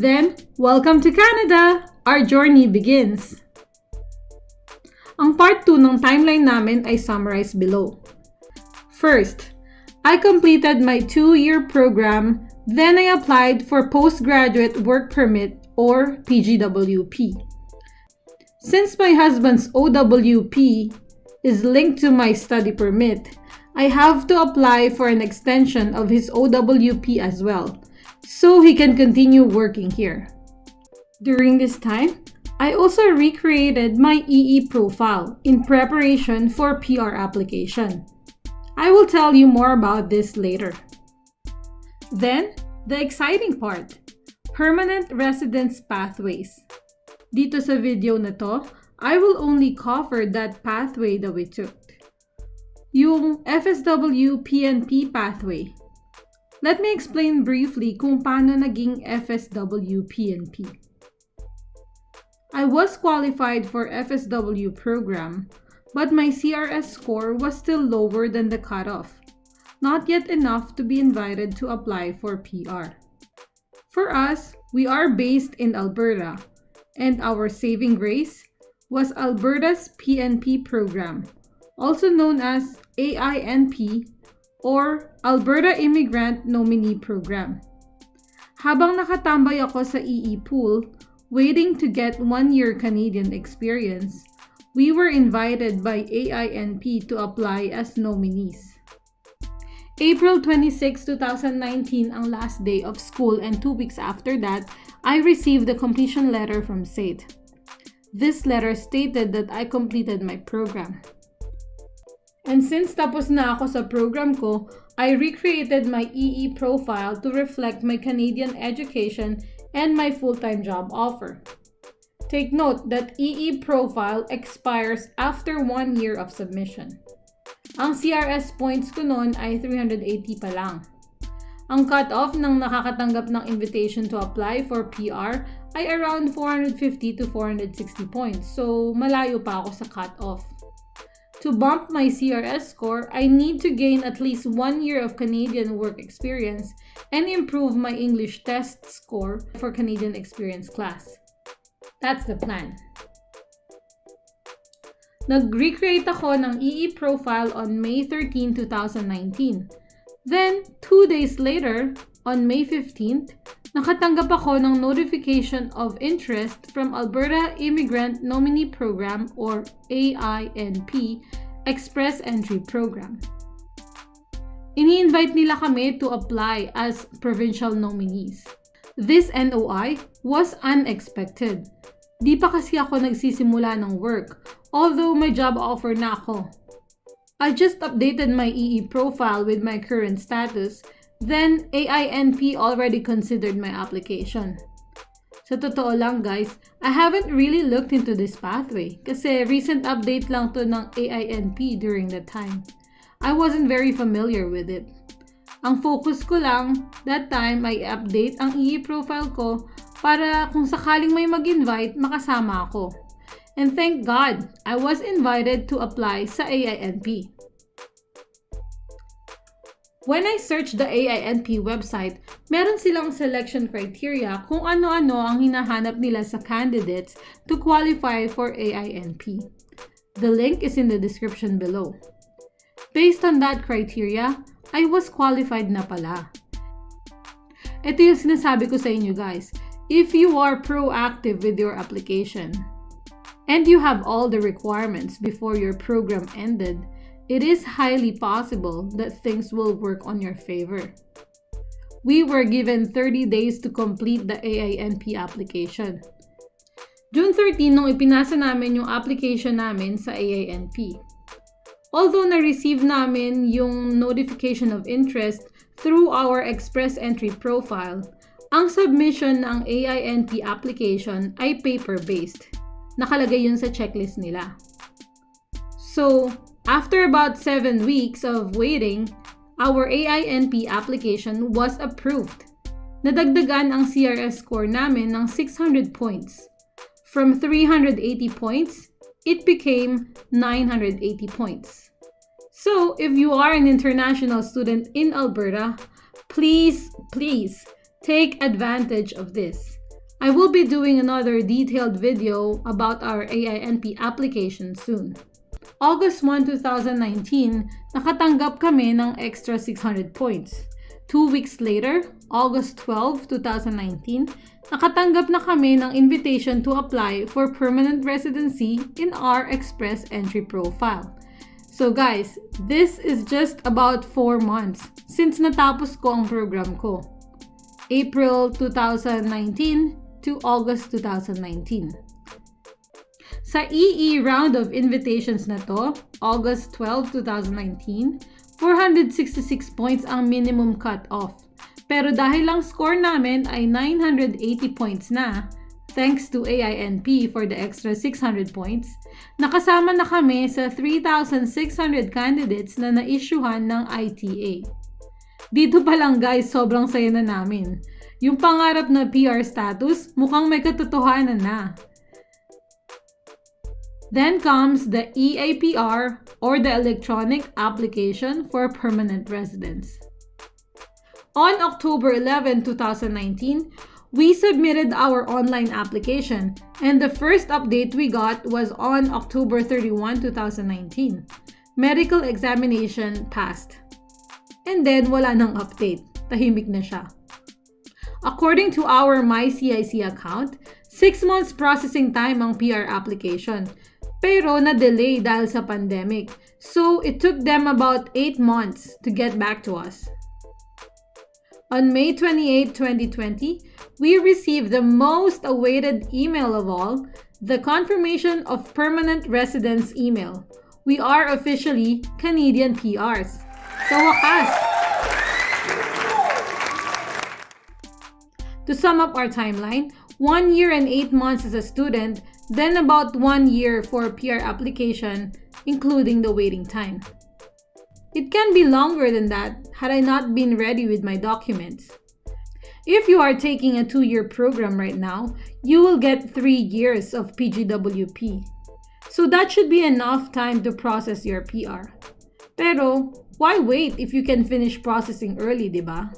Then, welcome to Canada! Our journey begins. Ang part 2 ng timeline namin ay summarized below. First, I completed my 2-year program, then I applied for Postgraduate Work Permit or PGWP. Since my husband's OWP is linked to my study permit, I have to apply for an extension of his OWP as well, so he can continue working here. During this time, I also recreated my EE profile in preparation for PR application. I will tell you more about this later. Then, the exciting part, permanent residence pathways. Dito sa video na to, I will only cover that pathway that we took. Yung FSW PNP pathway. Let me explain briefly kung paano naging FSW PNP. I was qualified for FSW program, but my CRS score was still lower than the cutoff, not yet enough to be invited to apply for PR. For us, we are based in Alberta, and our saving grace was Alberta's PNP program, also known as AINP or Alberta Immigrant Nominee Program. Habang nakatambay ako sa EE pool, waiting to get 1-year Canadian experience, we were invited by AINP to apply as nominees. April 26, 2019 ang last day of school, and 2 weeks after that, I received the completion letter from SAIT. This letter stated that I completed my program. And since tapos na ako sa program ko, I recreated my EE profile to reflect my Canadian education and my full-time job offer. Take note that EE profile expires after 1 year of submission. Ang CRS points ko noon ay 380 pa lang. Ang cut-off ng nakakatanggap ng invitation to apply for PR ay around 450 to 460 points, so malayo pa ako sa cut-off. To bump my CRS score, I need to gain at least 1 year of Canadian work experience and improve my English test score for Canadian experience class. That's the plan. Nag-recreate ako ng EE profile on May 13, 2019. Then, 2 days later, on May 15th, nakatanggap ako ng notification of interest from Alberta Immigrant Nominee Program or AINP Express Entry Program. Ini-invite nila kami to apply as provincial nominees. This NOI was unexpected. Di pa kasi ako nagsisimula ng work, although may job offer na ako. I just updated my EE profile with my current status, then AINP already considered my application. Sa totoo lang guys, I haven't really looked into this pathway kasi recent update lang to ng AINP during that time. I wasn't very familiar with it. Ang focus ko lang, that time ay update ang EE profile ko para kung sakaling may mag-invite, makasama ako. And thank God, I was invited to apply sa AINP. When I searched the AINP website, meron silang selection criteria kung ano-ano ang hinahanap nila sa candidates to qualify for AINP. The link is in the description below. Based on that criteria, I was qualified na pala. Ito yung sinasabi ko sa inyo guys, if you are proactive with your application, and you have all the requirements before your program ended, it is highly possible that things will work on your favor. We were given 30 days to complete the AINP application. June 13 nung ipinasa namin yung application namin sa AINP. Although na-receive namin yung notification of interest through our express entry profile, ang submission ng AINP application ay paper-based. Nakalagay yun sa checklist nila. So, after about 7 weeks of waiting, our AINP application was approved. Nadagdagan ang CRS score namin ng 600 points. From 380 points, it became 980 points. So, if you are an international student in Alberta, please take advantage of this. I will be doing another detailed video about our AINP application soon. August 1, 2019, nakatanggap kami ng extra 600 points. 2 weeks later, August 12, 2019, nakatanggap na kami ng invitation to apply for permanent residency in our Express Entry profile. So guys, this is just about 4 months since natapos ko ang program ko. April 2019 to August 2019. Sa EE round of invitations na to, August 12, 2019, 466 points ang minimum cut-off. Pero dahil lang score namin ay 980 points na, thanks to AINP for the extra 600 points, nakasama na kami sa 3,600 candidates na na-issuehan ng ITA. Dito pa lang guys, sobrang saya na namin. Yung pangarap na PR status, mukhang may katotohanan na. Then comes the EAPR or the Electronic Application for Permanent Residence. On October 11, 2019, we submitted our online application and the first update we got was on October 31, 2019. Medical examination passed. And then wala nang update. Tahimik na siya. According to our MyCIC account, 6 months processing time ang PR application. Pero na-delay dahil sa pandemic. So, it took them about 8 months to get back to us. On May 28, 2020, we received the most awaited email of all, the Confirmation of Permanent Residence email. We are officially Canadian PRs. Sa wakas! To sum up our timeline, 1 year and 8 months as a student, then about 1 year for PR application, including the waiting time. It can be longer than that had I not been ready with my documents. If you are taking a 2-year program right now, you will get 3 years of PGWP. So that should be enough time to process your PR. Pero, why wait if you can finish processing early, diba?